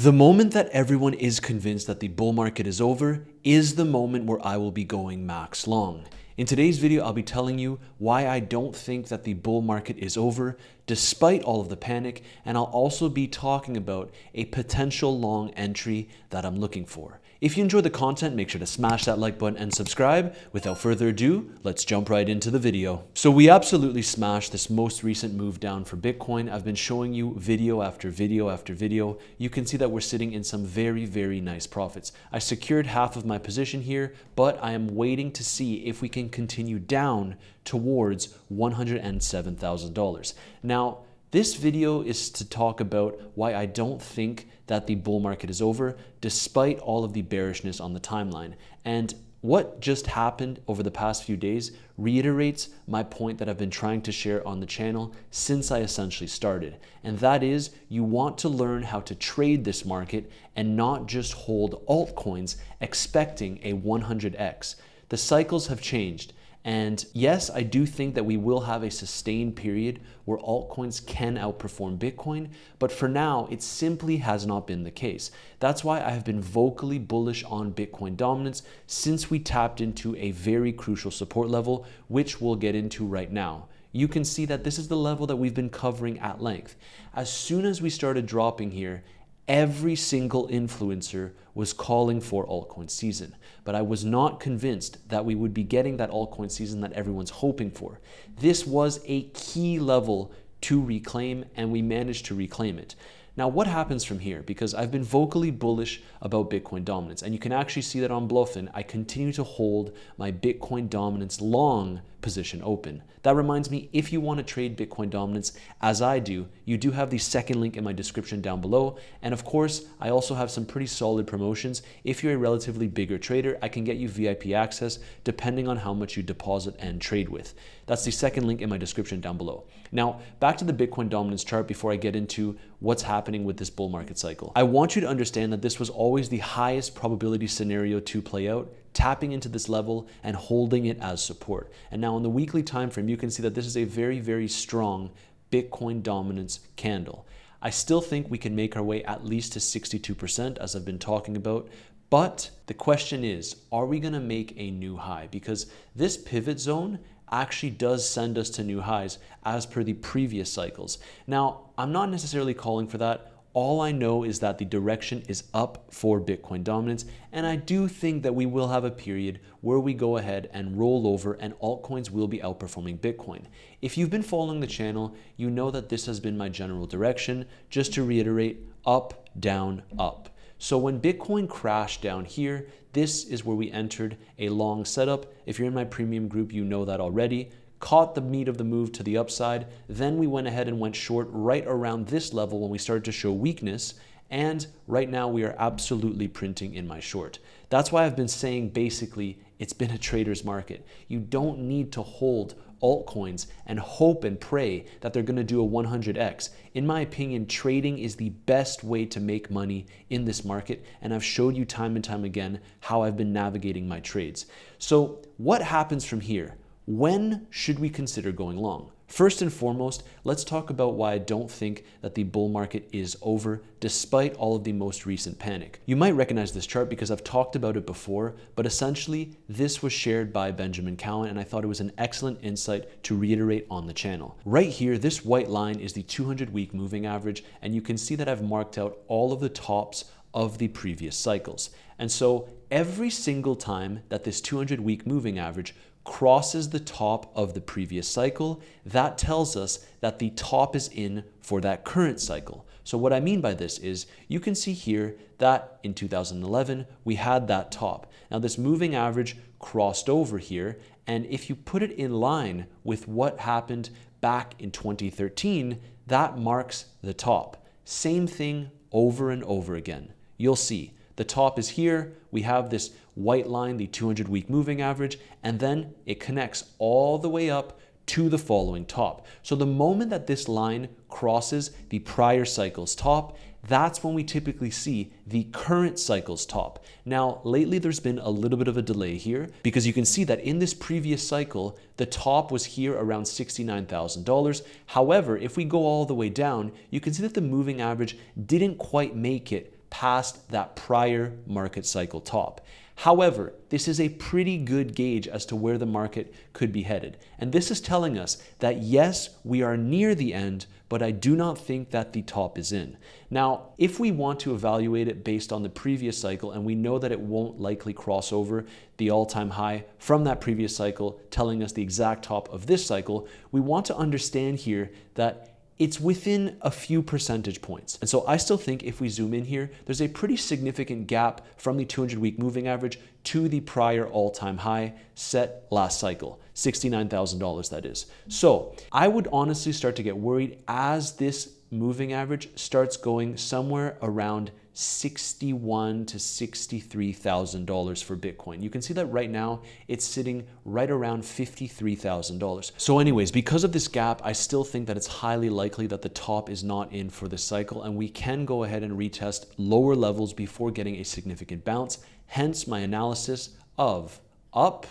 The moment that everyone is convinced that the bull market is over is the moment where I will be going max long. In today's video, I'll be telling you why I don't think that the bull market is over despite all of the panic, and I'll also be talking about a potential long entry that I'm looking for. If you enjoyed the content, make sure to smash that like button and subscribe. Without further ado, let's jump right into the video. So we absolutely smashed this most recent move down for Bitcoin. I've been showing you video after video after video. You can see that we're sitting in some very, very nice profits. I secured half of my position here, but I am waiting to see if we can continue down towards $107,000. Now, this video is to talk about why I don't think that the bull market is over, despite all of the bearishness on the timeline. And what just happened over the past few days reiterates my point that I've been trying to share on the channel since I essentially started. And that is, you want to learn how to trade this market and not just hold altcoins expecting a 100x. The cycles have changed. And yes, I do think that we will have a sustained period where altcoins can outperform Bitcoin, but for now, it simply has not been the case. That's why I have been vocally bullish on Bitcoin dominance since we tapped into a very crucial support level, which we'll get into right now. You can see that this is the level that we've been covering at length. As soon as we started dropping here, every single influencer was calling for altcoin season, but I was not convinced that we would be getting that altcoin season that everyone's hoping for. This was a key level to reclaim, and we managed to reclaim it. Now, what happens from here? Because I've been vocally bullish about Bitcoin dominance, and you can actually see that on Bluffin, I continue to hold my Bitcoin dominance long position open. That reminds me, if you want to trade Bitcoin dominance as I do, you do have the second link in my description down below. And of course, I also have some pretty solid promotions. If you're a relatively bigger trader, I can get you VIP access depending on how much you deposit and trade with. That's the second link in my description down below. Now, back to the Bitcoin dominance chart before I get into what's happening with this bull market cycle. I want you to understand that this was always the highest probability scenario to play out, tapping into this level and holding it as support. And now on the weekly time frame, you can see that this is a very, very strong Bitcoin dominance candle. I still think we can make our way at least to 62%, as I've been talking about. But the question is, are we going to make a new high? Because this pivot zone actually does send us to new highs as per the previous cycles. Now, I'm not necessarily calling for that. All I know is that the direction is up for Bitcoin dominance, and I do think that we will have a period where we go ahead and roll over and altcoins will be outperforming Bitcoin. If you've been following the channel, you know that this has been my general direction. Just to reiterate, up, down, up. So when Bitcoin crashed down here, this is where we entered a long setup. If you're in my premium group, you know that already. Caught the meat of the move to the upside. Then we went ahead and went short right around this level when we started to show weakness. And right now we are absolutely printing in my short. That's why I've been saying basically it's been a trader's market. You don't need to hold altcoins and hope and pray that they're going to do a 100x. In my opinion, trading is the best way to make money in this market, and I've showed you time and time again how I've been navigating my trades. So what happens from here? When should we consider going long? First and foremost, let's talk about why I don't think that the bull market is over despite all of the most recent panic. You might recognize this chart because I've talked about it before, but essentially this was shared by Benjamin Cowan, and I thought it was an excellent insight to reiterate on the channel. Right here, this white line is the 200-week moving average, and you can see that I've marked out all of the tops of the previous cycles. And so every single time that this 200-week moving average crosses the top of the previous cycle, that tells us that the top is in for that current cycle. So what I mean by this is you can see here that in 2011, we had that top. Now this moving average crossed over here, and if you put it in line with what happened back in 2013, that marks the top. Same thing over and over again. You'll see the top is here. We have this white line, the 200-week moving average, and then it connects all the way up to the following top. So the moment that this line crosses the prior cycle's top, that's when we typically see the current cycle's top. Now, lately there's been a little bit of a delay here because you can see that in this previous cycle, the top was here around $69,000. However, if we go all the way down, you can see that the moving average didn't quite make it past that prior market cycle top. However, this is a pretty good gauge as to where the market could be headed. And this is telling us that yes, we are near the end, but I do not think that the top is in. Now, if we want to evaluate it based on the previous cycle, and we know that it won't likely cross over the all-time high from that previous cycle, telling us the exact top of this cycle, we want to understand here that it's within a few percentage points. And so I still think if we zoom in here, there's a pretty significant gap from the 200-week moving average to the prior all-time high set last cycle, $69,000 that is. So I would honestly start to get worried as this moving average starts going somewhere around $61,000 to $63,000 for Bitcoin. You can see that right now it's sitting right around $53,000. So anyways, because of this gap, I still think that it's highly likely that the top is not in for this cycle, and we can go ahead and retest lower levels before getting a significant bounce. Hence my analysis of up,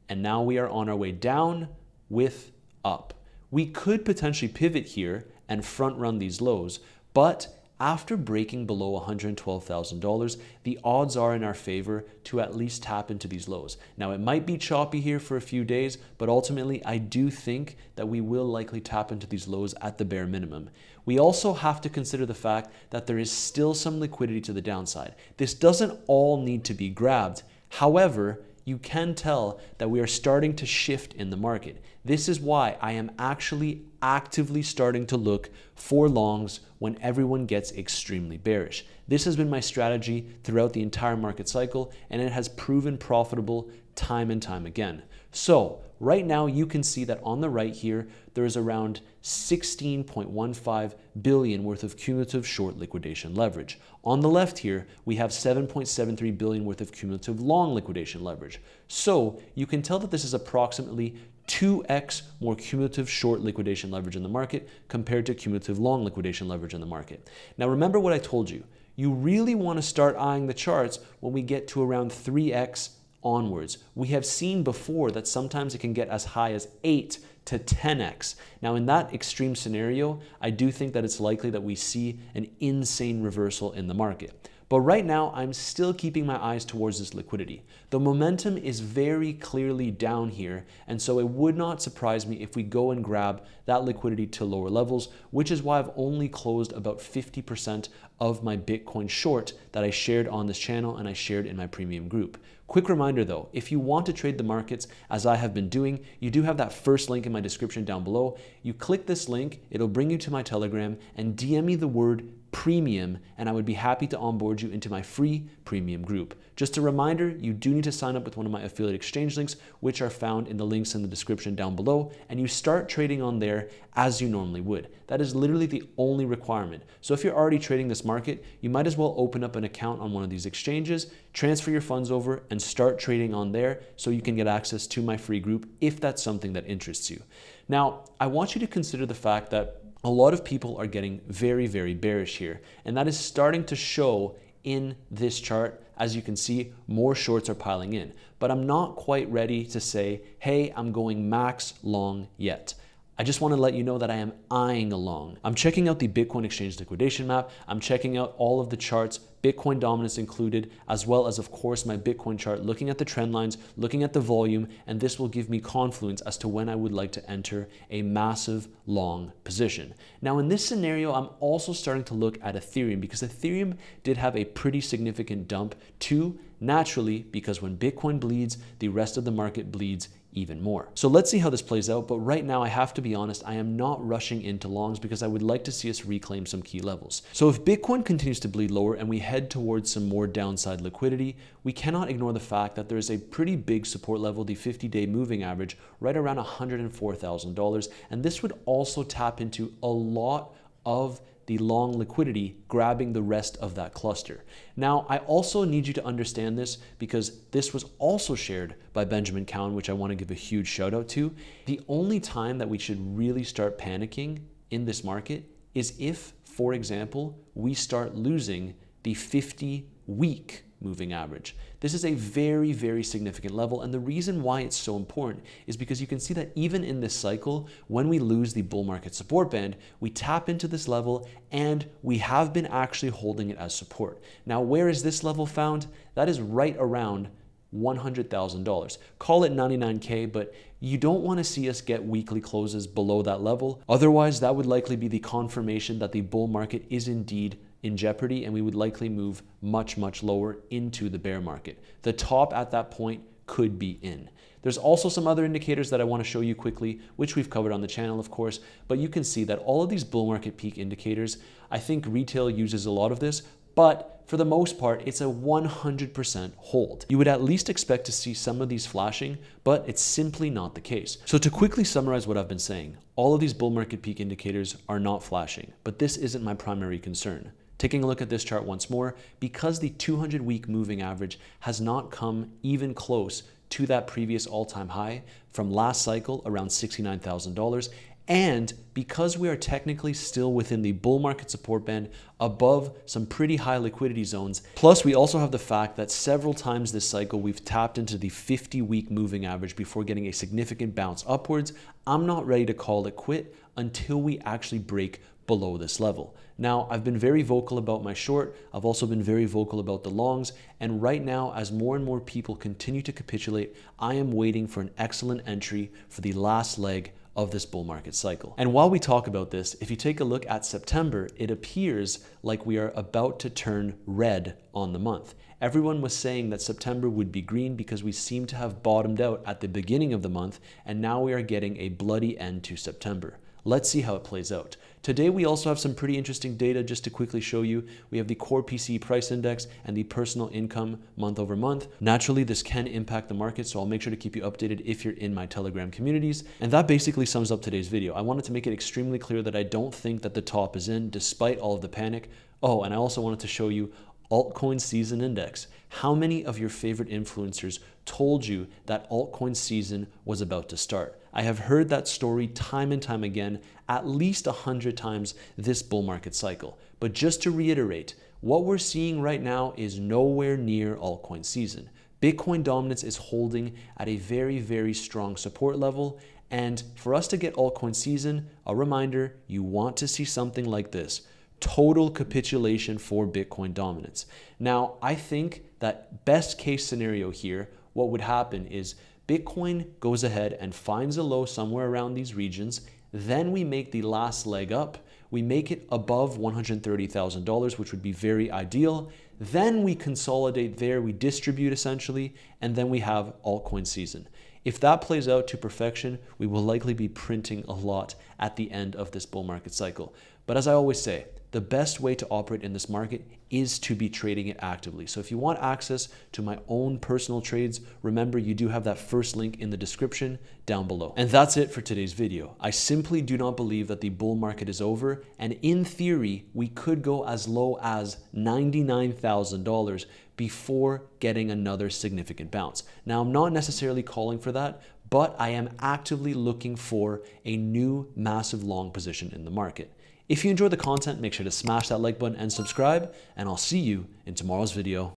and now we are on our way down with up. We could potentially pivot here and front run these lows, but after breaking below $112,000, the odds are in our favor to at least tap into these lows. Now, it might be choppy here for a few days, but ultimately, I do think that we will likely tap into these lows at the bare minimum. We also have to consider the fact that there is still some liquidity to the downside. This doesn't all need to be grabbed. However, you can tell that we are starting to shift in the market. This is why I am actually actively starting to look for longs when everyone gets extremely bearish. This has been my strategy throughout the entire market cycle, and it has proven profitable time and time again. So right now you can see that on the right here, there is around 16.15 billion worth of cumulative short liquidation leverage. On the left here, we have 7.73 billion worth of cumulative long liquidation leverage. So you can tell that this is approximately 2x more cumulative short liquidation leverage in the market compared to cumulative long liquidation leverage in the market. Now remember what I told you. You really want to start eyeing the charts when we get to around 3x onwards. We have seen before that sometimes it can get as high as 8 to 10x. Now in that extreme scenario, I do think that it's likely that we see an insane reversal in the market. But right now, I'm still keeping my eyes towards this liquidity. The momentum is very clearly down here, and so it would not surprise me if we go and grab that liquidity to lower levels, which is why I've only closed about 50% of my Bitcoin short that I shared on this channel and I shared in my premium group. Quick reminder though, if you want to trade the markets as I have been doing, you do have that first link in my description down below. You click this link, it'll bring you to my Telegram, and DM me the word premium, and I would be happy to onboard you into my free premium group. Just a reminder, you do need to sign up with one of my affiliate exchange links, which are found in the links in the description down below, and you start trading on there as you normally would. That is literally the only requirement. So if you're already trading this market, you might as well open up an account on one of these exchanges, transfer your funds over, and start trading on there so you can get access to my free group if that's something that interests you. Now, I want you to consider the fact that a lot of people are getting very, very bearish here, and that is starting to show in this chart. As you can see, more shorts are piling in, but I'm not quite ready to say, hey, I'm going max long yet. I just want to let you know that I am eyeing a long. I'm checking out the Bitcoin exchange liquidation map. I'm checking out all of the charts, Bitcoin dominance included, as well as, of course, my Bitcoin chart, looking at the trend lines, looking at the volume, and this will give me confluence as to when I would like to enter a massive long position. Now, in this scenario, I'm also starting to look at Ethereum because Ethereum did have a pretty significant dump too, naturally, because when Bitcoin bleeds, the rest of the market bleeds even more. So let's see how this plays out. But right now, I have to be honest, I am not rushing into longs because I would like to see us reclaim some key levels. So if Bitcoin continues to bleed lower and we head towards some more downside liquidity, we cannot ignore the fact that there is a pretty big support level, the 50-day moving average, right around $104,000. And this would also tap into a lot of the long liquidity grabbing the rest of that cluster. Now, I also need you to understand this because this was also shared by Benjamin Cowan, which I want to give a huge shout out to. The only time that we should really start panicking in this market is if, for example, we start losing the 50-week moving average. This is a very, very significant level, and the reason why it's so important is because you can see that even in this cycle, when we lose the bull market support band, we tap into this level and we have been actually holding it as support. Now, where is this level found? That is right around $100,000. Call it 99K, but you don't want to see us get weekly closes below that level. Otherwise, that would likely be the confirmation that the bull market is indeed in jeopardy, and we would likely move much, much lower into the bear market. The top at that point could be in. There's also some other indicators that I want to show you quickly, which we've covered on the channel, of course, but you can see that all of these bull market peak indicators, I think retail uses a lot of this, but for the most part, it's a 100% hold. You would at least expect to see some of these flashing, but it's simply not the case. So to quickly summarize what I've been saying, all of these bull market peak indicators are not flashing, but this isn't my primary concern. Taking a look at this chart once more, because the 200-week moving average has not come even close to that previous all-time high from last cycle around $69,000, and because we are technically still within the bull market support band above some pretty high liquidity zones, plus we also have the fact that several times this cycle we've tapped into the 50-week moving average before getting a significant bounce upwards, I'm not ready to call it quit until we actually break below this level. Now, I've been very vocal about my short. I've also been very vocal about the longs. And right now, as more and more people continue to capitulate, I am waiting for an excellent entry for the last leg of this bull market cycle. And while we talk about this, if you take a look at September, it appears like we are about to turn red on the month. Everyone was saying that September would be green because we seem to have bottomed out at the beginning of the month, and now we are getting a bloody end to September. Let's see how it plays out. Today, we also have some pretty interesting data just to quickly show you. We have the core PCE price index and the personal income month over month. Naturally, this can impact the market, so I'll make sure to keep you updated if you're in my Telegram communities. And that basically sums up today's video. I wanted to make it extremely clear that I don't think that the top is in, despite all of the panic. Oh, and I also wanted to show you altcoin season index. How many of your favorite influencers told you that altcoin season was about to start? I have heard that story time and time again, at least 100 times this bull market cycle. But just to reiterate, what we're seeing right now is nowhere near altcoin season. Bitcoin dominance is holding at a very, very strong support level. And for us to get altcoin season, a reminder, you want to see something like this. Total capitulation for Bitcoin dominance. Now, I think that best case scenario here, what would happen is Bitcoin goes ahead and finds a low somewhere around these regions. Then we make the last leg up. We make it above $130,000, which would be very ideal. Then we consolidate there, we distribute essentially, and then we have altcoin season. If that plays out to perfection, we will likely be printing a lot at the end of this bull market cycle. But as I always say, the best way to operate in this market is to be trading it actively. So if you want access to my own personal trades, remember you do have that first link in the description down below. And that's it for today's video. I simply do not believe that the bull market is over. And in theory, we could go as low as $99,000 before getting another significant bounce. Now, I'm not necessarily calling for that, but I am actively looking for a new massive long position in the market. If you enjoyed the content, make sure to smash that like button and subscribe, and I'll see you in tomorrow's video.